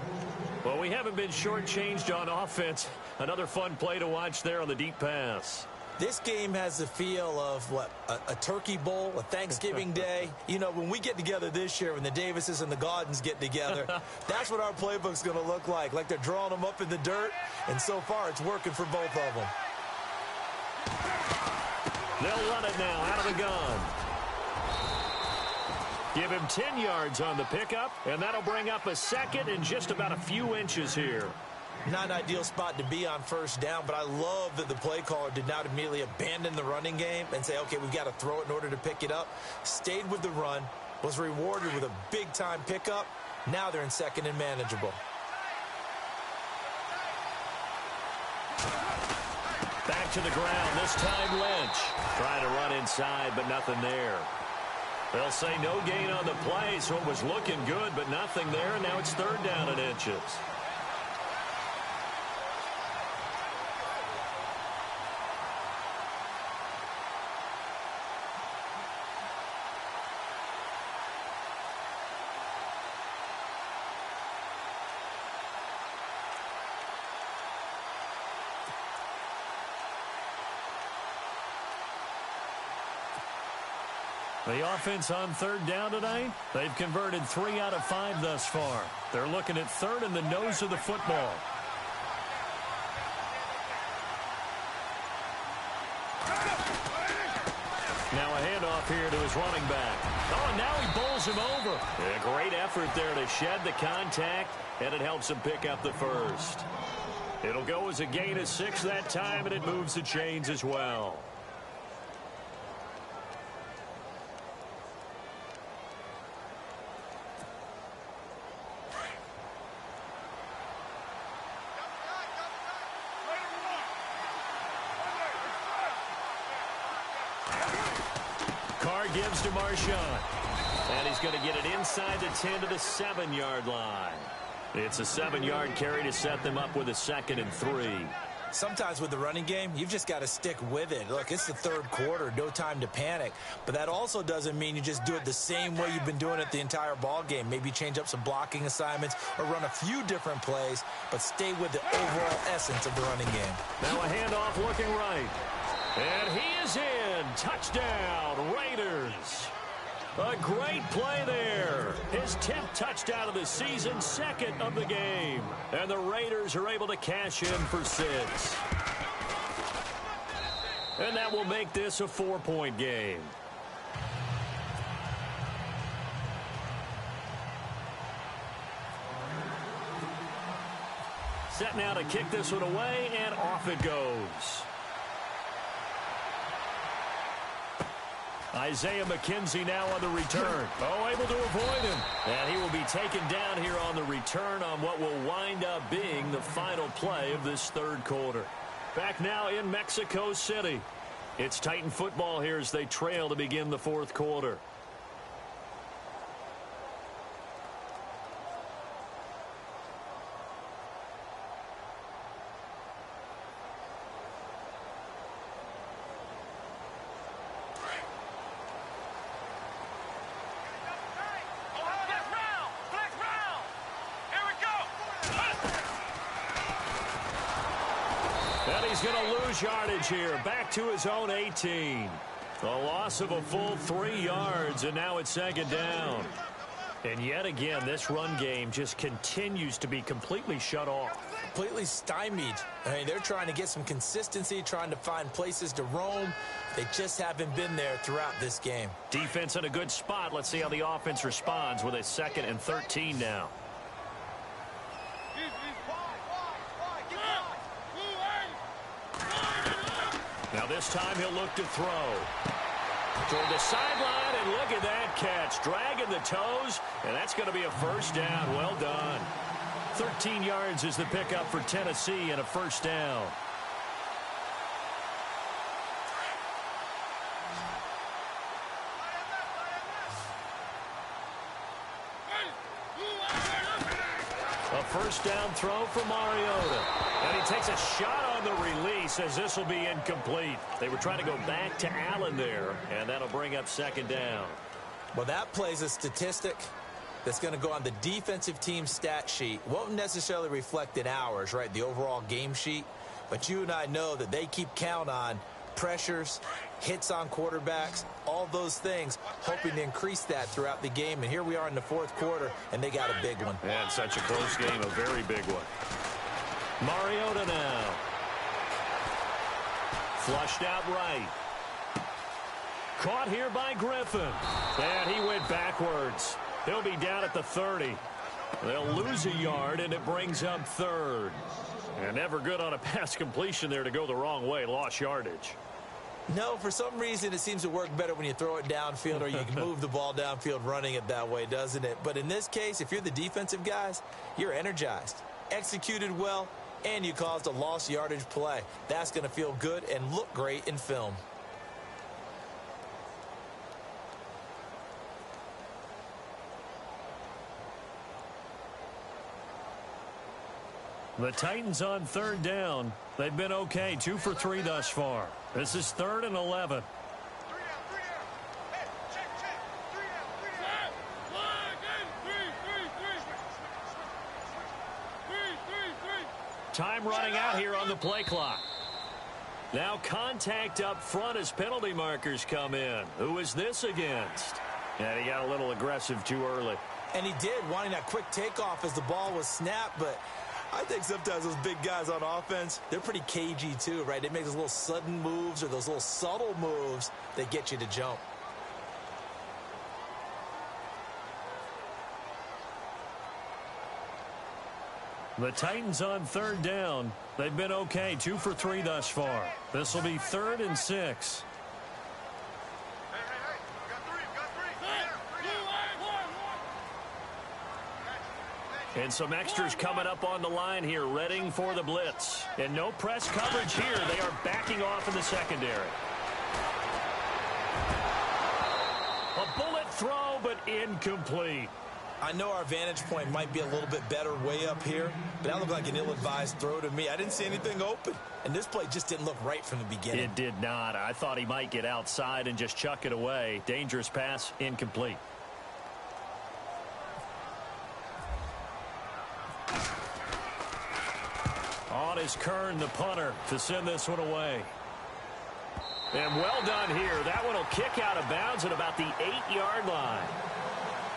Well, we haven't been shortchanged on offense. Another fun play to watch there on the deep pass. This game has the feel of, what, a turkey bowl, a Thanksgiving day. You know, when we get together this year, when the Davises and the Gaudens get together, that's what our playbook's going to look like they're drawing them up in the dirt, and so far it's working for both of them. They'll run it now out of the gun. Give him 10 yards on the pickup, and that'll bring up a second and just about a few inches here. Not an ideal spot to be on first down, but I love that the play caller did not immediately abandon the running game and say, okay, we've got to throw it in order to pick it up. Stayed with the run, was rewarded with a big-time pickup. Now they're in second and manageable. Back to the ground, this time Lynch. Trying to run inside, but nothing there. They'll say no gain on the play, so it was looking good, but nothing there, and now it's third down and inches. The offense on third down tonight, they've converted 3 out of 5 thus far. They're looking at third in the nose of the football. Now a handoff here to his running back. Oh, and now he bowls him over. A great effort there to shed the contact, and it helps him pick up the first. It'll go as a gain of 6 that time, and it moves the chains as well. Gives to Marshawn. And he's going to get it inside the 10 to the 7-yard line. It's a 7-yard carry to set them up with a 2nd and 3. Sometimes with the running game, you've just got to stick with it. Look, it's the third quarter, no time to panic. But that also doesn't mean you just do it the same way you've been doing it the entire ball game. Maybe change up some blocking assignments or run a few different plays, but stay with the overall essence of the running game. Now a handoff looking right. And he is in. Touchdown, Raiders. A great play there. His 10th touchdown of the season, second of the game. And the Raiders are able to cash in for 6. And that will make this a 4-point game. Set now to kick this one away, and off it goes. Isaiah McKenzie now on the return. Oh, able to avoid him. And he will be taken down here on the return on what will wind up being the final play of this third quarter. Back now in Mexico City. It's Titan football here as they trail to begin the fourth quarter. And he's going to lose yardage here. Back to his own 18. A loss of a full 3 yards, and now it's second down. And yet again, this run game just continues to be completely shut off. Completely stymied. I mean, they're trying to get some consistency, trying to find places to roam. They just haven't been there throughout this game. Defense in a good spot. Let's see how the offense responds with a 2nd and 13 now. Now this time he'll look to throw. Toward the sideline, and look at that catch. Dragging the toes, and that's going to be a first down. Well done. 13 yards is the pickup for Tennessee and a first down. A first down throw for Mariota. And he takes a shot on the release as this will be incomplete. They were trying to go back to Allen there, and that'll bring up second down. Well, that plays a statistic that's going to go on the defensive team stat sheet. Won't necessarily reflect in ours, right, the overall game sheet. But you and I know that they keep count on pressures, hits on quarterbacks, all those things, hoping to increase that throughout the game. And here we are in the fourth quarter, and they got a big one. And such a close game, a very big one. Mariota now. Flushed out right. Caught here by Griffin. And he went backwards. He'll be down at the 30. They'll lose a yard, and it brings up third. And never good on a pass completion there to go the wrong way. Lost yardage. No, for some reason it seems to work better when you throw it downfield or you can move the ball downfield running it that way, doesn't it? But in this case, if you're the defensive guys, you're energized, executed well, and you caused a lost yardage play. That's going to feel good and look great in film. The Titans on third down. They've been okay, 2 for 3 thus far. This is 3rd and 11. Time running out here on the play clock. Now contact up front as penalty markers come in. Who is this against? And he got a little aggressive too early. And he did, wanting that quick takeoff as the ball was snapped, but I think sometimes those big guys on offense, they're pretty cagey too, right? They make those little sudden moves or those little subtle moves that get you to jump. The Titans on third down. They've been okay, 2 for 3 thus far. This will be 3rd and 6. And some extras coming up on the line here, readying for the blitz. And no press coverage here. They are backing off in the secondary. A bullet throw, but incomplete. I know our vantage point might be a little bit better way up here, but that looked like an ill-advised throw to me. I didn't see anything open, and this play just didn't look right from the beginning. It did not. I thought he might get outside and just chuck it away. Dangerous pass, incomplete. On is Kern, the punter, to send this one away. And well done here. That one will kick out of bounds at about the 8-yard line.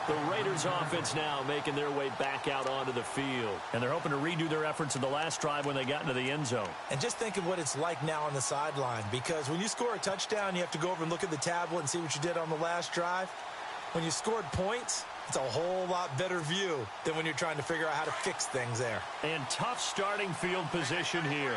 The Raiders offense now making their way back out onto the field. And they're hoping to redo their efforts in the last drive when they got into the end zone. And just think of what it's like now on the sideline, because when you score a touchdown, you have to go over and look at the tablet and see what you did on the last drive. When you scored points, it's a whole lot better view than when you're trying to figure out how to fix things there. And tough starting field position here.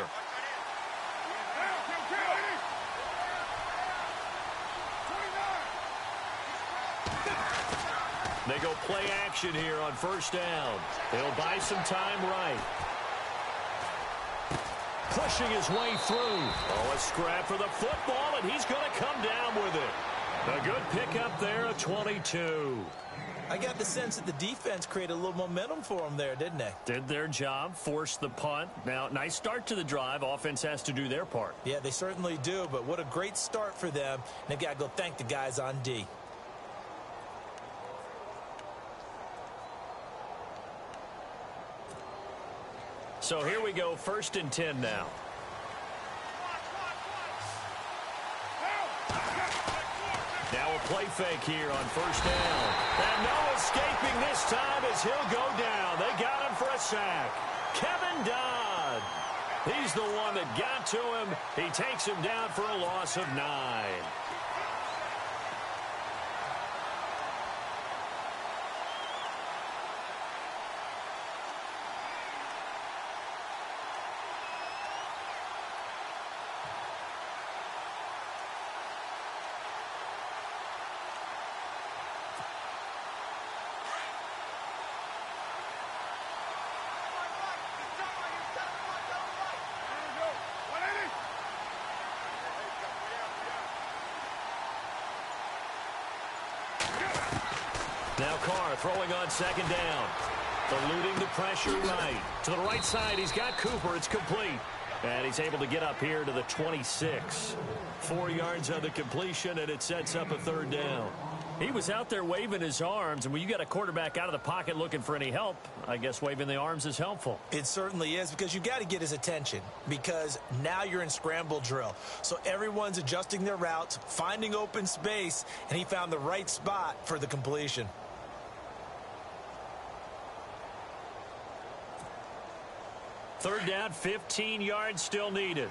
They go play action here on first down. They'll buy some time right. Pushing his way through. Oh, a scrap for the football, and he's going to come down with it. A good pickup there of 22. I got the sense that the defense created a little momentum for them there, didn't they? Did their job, forced the punt. Now, nice start to the drive. Offense has to do their part. Yeah, they certainly do, but what a great start for them. And they've got to go thank the guys on D. So here we go, 1st and 10 now. Now a play fake here on first down. And no escaping this time as he'll go down. They got him for a sack. Kevin Dodd. He's the one that got to him. He takes him down for a loss of 9. Now Carr throwing on second down. Eluding the pressure right. To the right side, he's got Cooper. It's complete. And he's able to get up here to the 26. 4 yards on the completion, and it sets up a 3rd down. He was out there waving his arms, and when you got a quarterback out of the pocket looking for any help, I guess waving the arms is helpful. It certainly is, because you got to get his attention, because now you're in scramble drill. So everyone's adjusting their routes, finding open space, and he found the right spot for the completion. Third down, 15 yards still needed.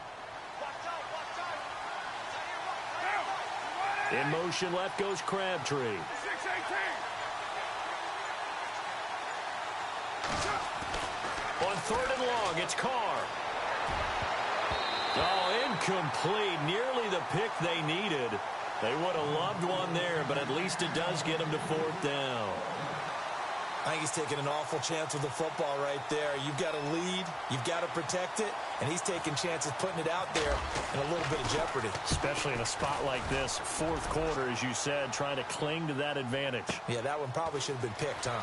In motion, left goes Crabtree. 6-18. On 3rd and long, it's Carr. Oh, incomplete. Nearly the pick they needed. They would have loved one there, but at least it does get them to 4th down. I think he's taking an awful chance with the football right there. You've got to lead, you've got to protect it, and he's taking chances putting it out there in a little bit of jeopardy. Especially in a spot like this, 4th quarter, as you said, trying to cling to that advantage. Yeah, that one probably should have been picked, huh?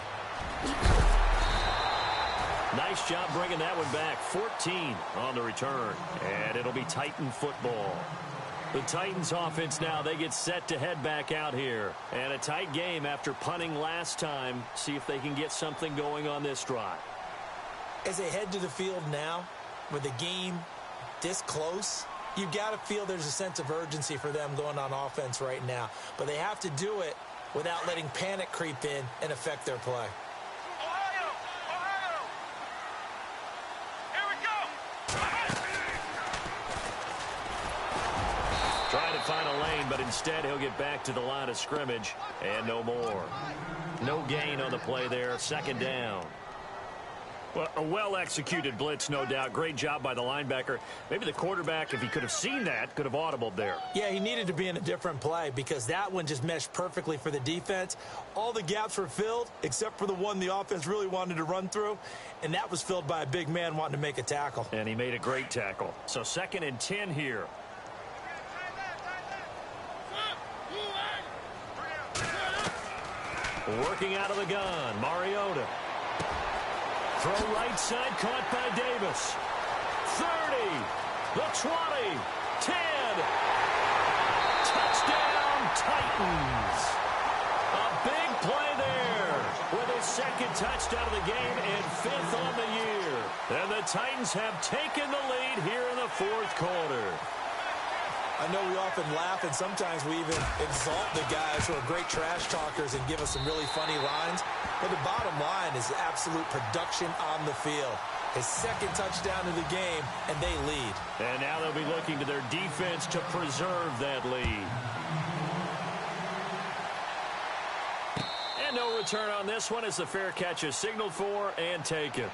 Nice job bringing that one back. 14 on the return, and it'll be Titan football. The Titans offense now, they get set to head back out here. And a tight game after punting last time. See if they can get something going on this drive. As they head to the field now, with the game this close, you've got to feel there's a sense of urgency for them going on offense right now. But they have to do it without letting panic creep in and affect their play. Trying to find a lane, but instead he'll get back to the line of scrimmage and no more. No gain on the play there. 2nd down. Well, a well-executed blitz, no doubt. Great job by the linebacker. Maybe the quarterback, if he could have seen that, could have audibled there. Yeah, he needed to be in a different play because that one just meshed perfectly for the defense. All the gaps were filled except for the one the offense really wanted to run through, and that was filled by a big man wanting to make a tackle. And he made a great tackle. So 2nd and 10 here. Working out of the gun, Mariota. Throw right side, caught by Davis. 30, the 20, 10. Touchdown, Titans. A big play there with his second touchdown of the game and 5th on the year. And the Titans have taken the lead here in the 4th quarter. I know we often laugh, and sometimes we even exalt the guys who are great trash talkers and give us some really funny lines. But the bottom line is absolute production on the field. His second touchdown of the game, and they lead. And now they'll be looking to their defense to preserve that lead. And no return on this one as the fair catch is signaled for and taken.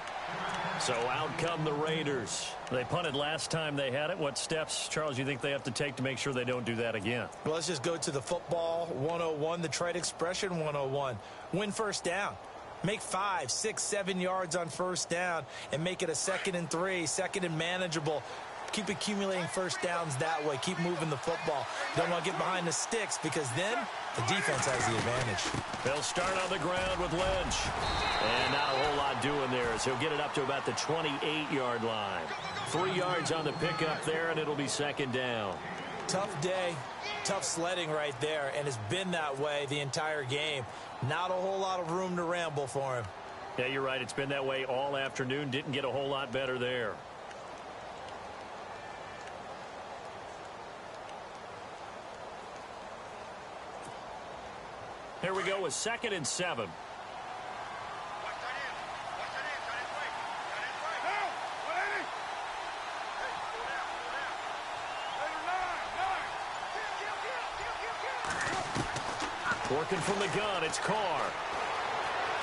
So out come the Raiders. They punted last time they had it. What steps, Charles, you think they have to take to make sure they don't do that again? Well, let's just go to the football 101, the trade expression 101. Win first down. Make 5, 6, 7 yards on first down and make it a 2nd and 3, 2nd and manageable. Keep accumulating first downs that way. Keep moving the football. Don't want to get behind the sticks because then the defense has the advantage. They'll start on the ground with Lynch. And not a whole lot doing there as he'll get it up to about the 28-yard line. 3 yards on the pickup there, and it'll be 2nd down. Tough day, tough sledding right there, and it's been that way the entire game. Not a whole lot of room to ramble for him. Yeah, you're right. It's been that way all afternoon. Didn't get a whole lot better there. Here we go with 2nd and 7. Working from the gun, it's Carr.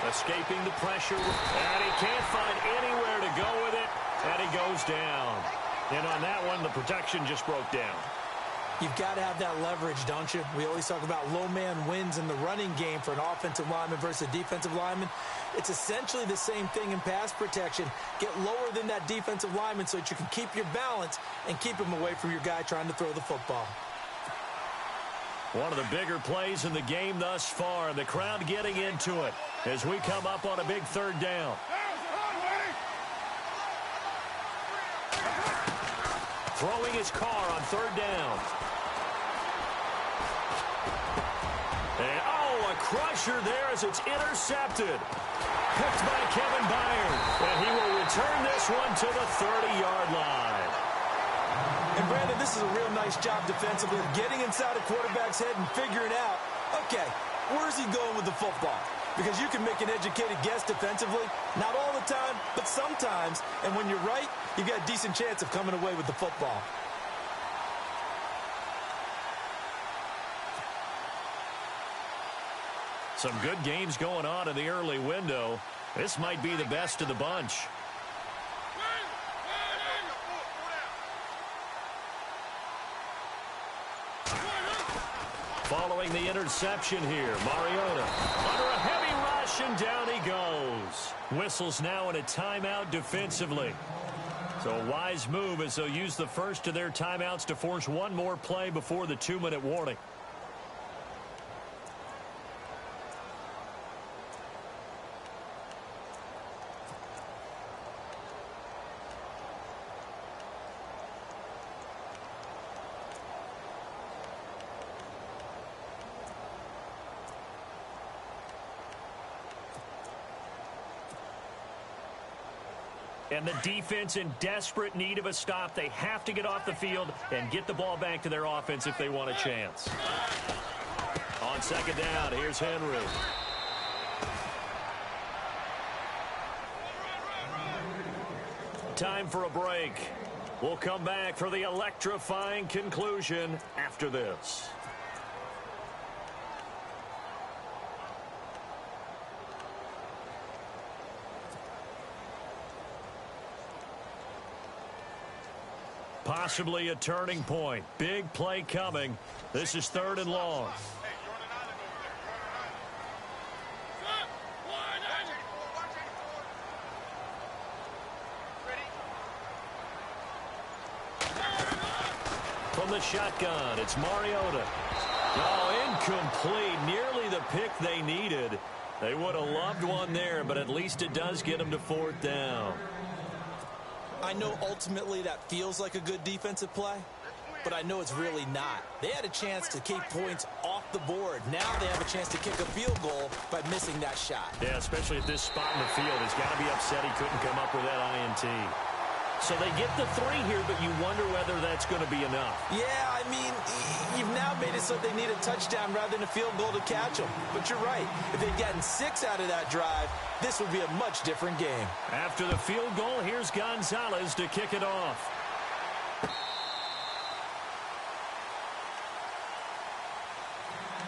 Escaping the pressure, and he can't find anywhere to go with it, and he goes down. And on that one, the protection just broke down. You've got to have that leverage, don't you? We always talk about low man wins in the running game for an offensive lineman versus a defensive lineman. It's essentially the same thing in pass protection. Get lower than that defensive lineman so that you can keep your balance and keep him away from your guy trying to throw the football. One of the bigger plays in the game thus far. The crowd getting into it as we come up on a big 3rd down. Throwing his Carr on 3rd down. And, a crusher there as it's intercepted. Picked by Kevin Byard. And he will return this one to the 30-yard line. And, Brandon, this is a real nice job defensively, getting inside a quarterback's head and figuring out, okay, where's he going with the football? Because you can make an educated guess defensively, not all the time, but sometimes. And when you're right, you've got a decent chance of coming away with the football. Some good games going on in the early window. This might be the best of the bunch. Following the interception here, Mariota under a heavy rush, and down he goes. Whistles now in a timeout defensively. So a wise move as they'll use the first of their timeouts to force one more play before the 2-minute warning. And the defense in desperate need of a stop. They have to get off the field and get the ball back to their offense if they want a chance. On 2nd down, here's Henry. Time for a break. We'll come back for the electrifying conclusion after this. Possibly a turning point. Big play coming. This is 3rd and long. From the shotgun, it's Mariota. Oh, incomplete. Nearly the pick they needed. They would have loved one there, but at least it does get them to 4th down. I know ultimately that feels like a good defensive play, but I know it's really not. They had a chance to keep points off the board. Now they have a chance to kick a field goal by missing that shot. Yeah, especially at this spot in the field. He's got to be upset he couldn't come up with that INT. So they get the 3 here, but you wonder whether that's going to be enough. Yeah, I mean, you've now made it so they need a touchdown rather than a field goal to catch them. But you're right. If they'd gotten 6 out of that drive, this would be a much different game. After the field goal, here's Gonzalez to kick it off.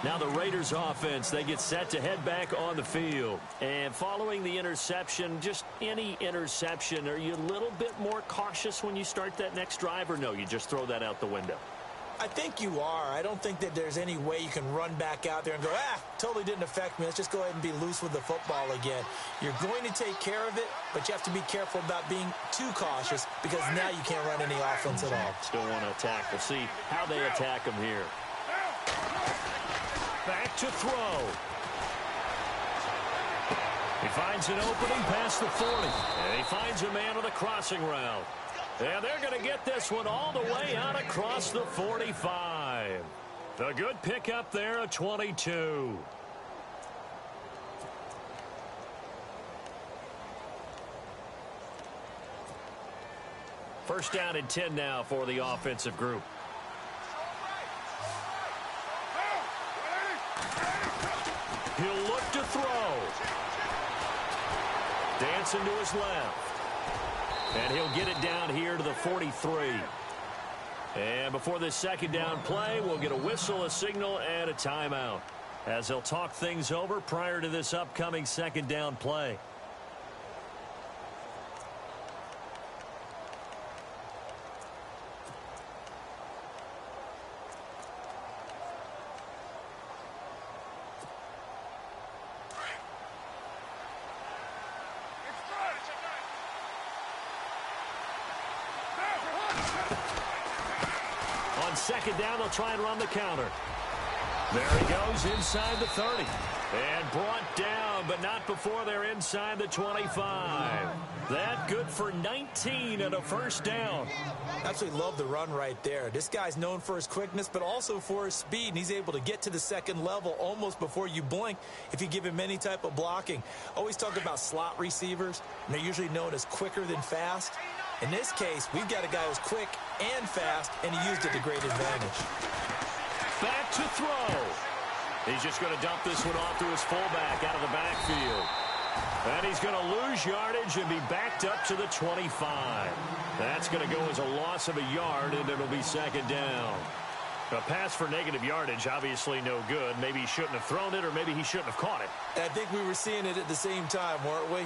Now the Raiders offense, they get set to head back on the field. And following the interception, just any interception, are you a little bit more cautious when you start that next drive, or no, you just throw that out the window? I think you are. I don't think that there's any way you can run back out there and go, totally didn't affect me. Let's just go ahead and be loose with the football again. You're going to take care of it, but you have to be careful about being too cautious because now you can't run any offense at all. Still want to attack. We'll see how they attack them here. Back to throw. He finds an opening past the 40. And he finds a man on the crossing route. And they're going to get this one all the way out across the 45. The good pickup there at 22. First down and 10 now for the offensive group. He'll look to throw. Dancing to his left. And he'll get it down here to the 43. And before this second down play, we'll get a whistle, a signal, and a timeout, as they'll talk things over prior to this upcoming second down play. Second down, they'll try and run the counter. There he goes inside the 30. And brought down, but not before they're inside the 25. That good for 19 and a first down. Absolutely love the run right there. This guy's known for his quickness, but also for his speed. And he's able to get to the second level almost before you blink if you give him any type of blocking. Always talk about slot receivers, and they're usually known as quicker than fast. In this case, we've got a guy who's quick and fast, and he used it to great advantage. Back to throw. He's just going to dump this one off to his fullback out of the backfield. And he's going to lose yardage and be backed up to the 25. That's going to go as a loss of a yard, and it'll be second down. A pass for negative yardage, obviously no good. Maybe he shouldn't have thrown it, or maybe he shouldn't have caught it. I think we were seeing it at the same time, weren't we?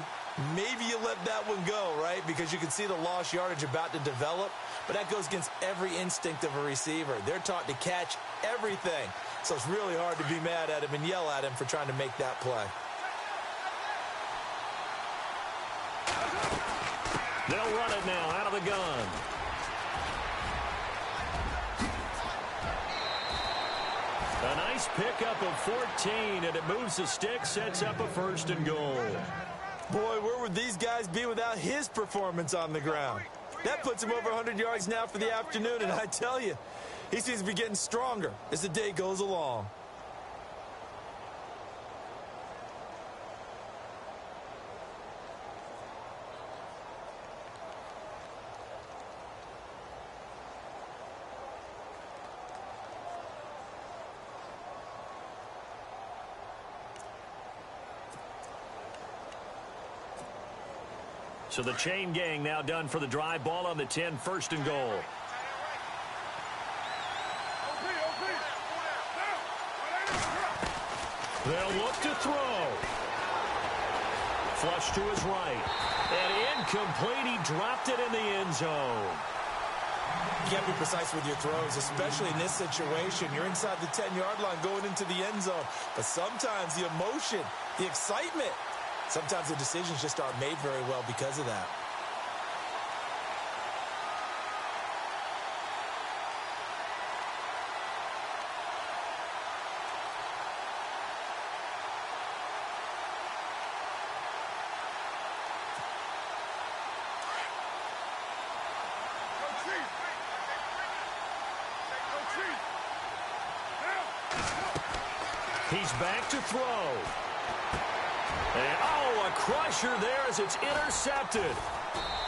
Maybe you let that one go, right? Because you can see the lost yardage about to develop. But that goes against every instinct of a receiver. They're taught to catch everything. So it's really hard to be mad at him and yell at him for trying to make that play. They'll run it now out of the gun. A nice pickup of 14, and it moves the stick, sets up a first and goal. Boy, where would these guys be without his performance on the ground? That puts him over 100 yards now for the afternoon, and I tell you, he seems to be getting stronger as the day goes along. So the chain gang now done for the drive. Ball on the 10, first and goal. They'll look to throw. Flush to his right. And incomplete. He dropped it in the end zone. You can't be precise with your throws, especially in this situation. You're inside the 10-yard line going into the end zone. But sometimes the emotion, the excitement, sometimes the decisions just aren't made very well because of that. He's back to throw. And, oh, a crusher there as it's intercepted.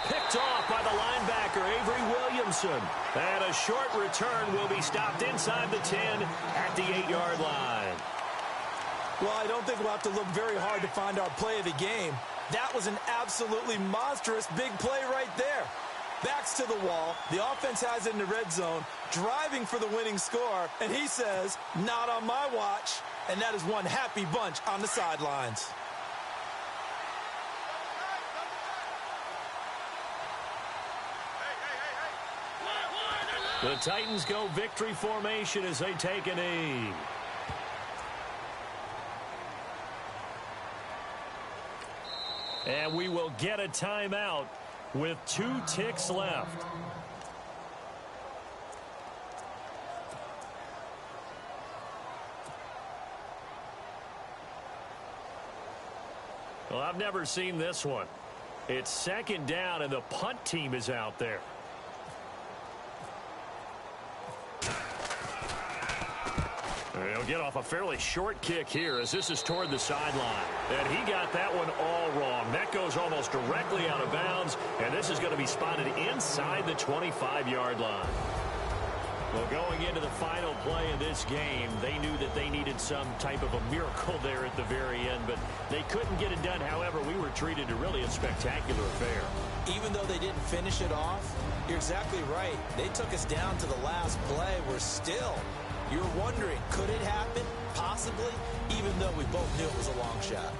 Picked off by the linebacker, Avery Williamson. And a short return will be stopped inside the 10 at the 8-yard line. Well, I don't think we'll have to look very hard to find our play of the game. That was an absolutely monstrous big play right there. Backs to the wall. The offense has it in the red zone, driving for the winning score. And he says, not on my watch. And that is one happy bunch on the sidelines. The Titans go victory formation as they take a knee. And we will get a timeout with 2 ticks left. Well, I've never seen this one. It's second down, and the punt team is out there. He'll get off a fairly short kick here as this is toward the sideline. And he got that one all wrong. That goes almost directly out of bounds, and this is going to be spotted inside the 25-yard line. Well, going into the final play of this game, they knew that they needed some type of a miracle there at the very end, but they couldn't get it done. However, we were treated to really a spectacular affair. Even though they didn't finish it off, you're exactly right. They took us down to the last play. We're still... You're wondering, could it happen? Possibly, even though we both knew it was a long shot.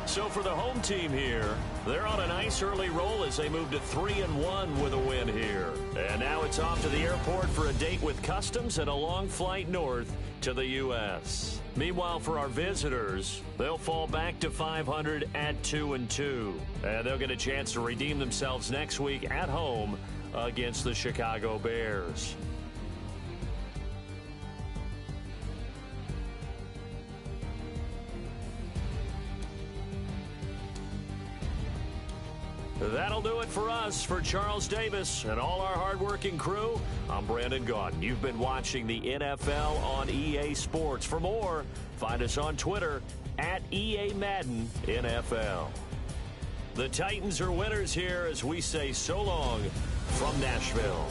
So for the home team here, they're on a nice early roll as they move to 3-1 with a win here. And now it's off to the airport for a date with customs and a long flight north to the U.S. Meanwhile, for our visitors, they'll fall back to 500 at 2-2. And they'll get a chance to redeem themselves next week at home against the Chicago Bears. That'll do it for us. For Charles Davis and all our hardworking crew, I'm Brandon Gaudin. You've been watching the NFL on EA Sports. For more, find us on Twitter at EA Madden NFL. The Titans are winners here as we say so long from Nashville.